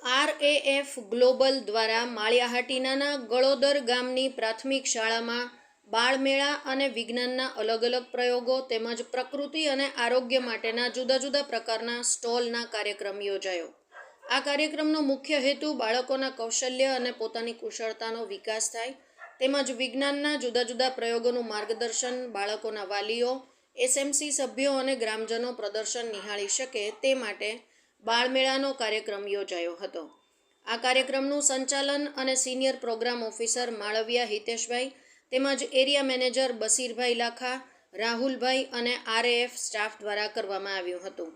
RAF global દ્વારા માળિયાહાટીનાના ગળોદર ગામની પ્રાથમિક શાળામાં બાળમેળા અને વિજ્ઞાનના અલગ અલગ પ્રયોગો તેમજ પ્રકૃતિ અને આરોગ્ય માટેના જુદા જુદા પ્રકારના સ્ટોલના કાર્યક્રમ યોજાયો. આ કાર્યક્રમનો મુખ્ય હેતુ બાળકોના કૌશલ્ય અને પોતાની કુશળતાનો વિકાસ થાય તેમજ વિજ્ઞાનના જુદા જુદા પ્રયોગોનું માર્ગદર્શન બાળકોના વાલીઓ, એસએમસી સભ્યો અને ગ્રામજનો પ્રદર્શન નિહાળી શકે તે માટે બાળમેળાનો કાર્યક્રમ યોજાયો હતો. આ કાર્યક્રમનું સંચાલન અને senior programme officer Malviya Hiteshbhai તેમજ એરિયા મેનેજર બસીરભાઈ લાખા, રાહુલભાઈ અને આરએએફ સ્ટાફ દ્વારા કરવામાં આવ્યું હતું.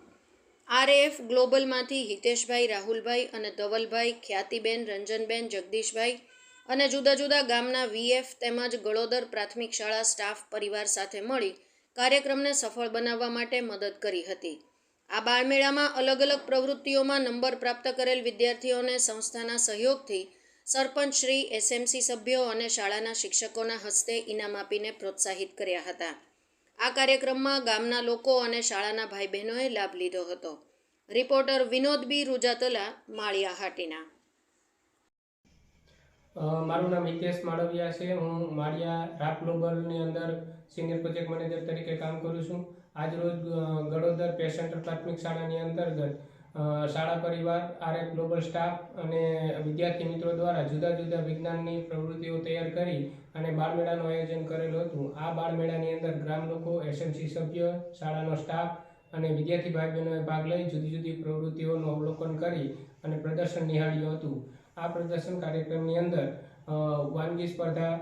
આરએએફ ગ્લોબલમાંથી હિતેશભાઈ, રાહુલભાઈ અને ધવલભાઈ, ખ્યાતિબેન, રંજનબેન, જગદીશભાઈ અને જુદા જુદા ગામના વીએફ તેમજ ગળોદર પ્રાથમિક શાળા સ્ટાફ પરિવાર સાથે મળી કાર્યક્રમને સફળ બનાવવા માટે મદદ કરી હતી. આ બાળમેળામાં અલગ અલગ પ્રવૃત્તિઓમાં નંબર પ્રાપ્ત કરેલ વિદ્યાર્થીઓને સંસ્થાના સહયોગથી સરપંચ શ્રી, એસએમસી સભ્યો અને શાળાના શિક્ષકોના હસ્તે ઇનામ આપીને પ્રોત્સાહિત કર્યા હતા. આ કાર્યક્રમમાં ગામના લોકો અને શાળાના ભાઈ બહેનોએ લાભ લીધો હતો. રિપોર્ટર વિનોદ બી રૂજાતલા, માળિયાહાટીના. મારું નામ હિતેશ માળવિયા છે. હું માળિયા રાપ ગ્લોબલની અંદર સિનિયર પ્રોજેક્ટ મેનેજર તરીકે કામ કરું છું. આજરોજ ગળોદર પેસેન્ટર પ્રાથમિક શાળાની અંતર્ગત શાળા પરિવાર, આરએફ ગ્લોબલ સ્ટાફ અને વિદ્યાર્થી મિત્રો દ્વારા જુદા જુદા વિજ્ઞાનની પ્રવૃત્તિઓ તૈયાર કરી અને બાળમેળાનું આયોજન કરેલું હતું. આ બાળમેળાની અંદર ગ્રામ લોકો, એસએમસી સભ્ય, શાળાનો સ્ટાફ અને વિદ્યાર્થી ભાઈ બહેનોએ ભાગ લઈ જુદી જુદી પ્રવૃત્તિઓનું અવલોકન કરી અને પ્રદર્શન નિહાળ્યું હતું. આ પ્રદર્શન કાર્યક્રમની અંદર વાનગી સ્પર્ધા,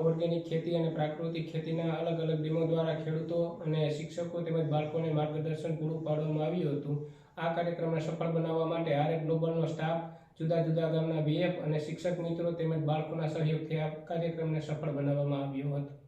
ઓર્ગેનિક ખેતી અને પ્રાકૃતિક ખેતીના અલગ અલગ ટીમો દ્વારા ખેડૂતો અને શિક્ષકો તેમજ બાળકોને માર્ગદર્શન પૂરું પાડવામાં આવ્યું હતું. આ કાર્યક્રમને સફળ બનાવવા માટે આરએફ ગ્લોબલનો સ્ટાફ, જુદા જુદા ગામના વીએફ અને શિક્ષક મિત્રો તેમજ બાળકોના સહયોગથી આ કાર્યક્રમને સફળ બનાવવામાં આવ્યો હતો.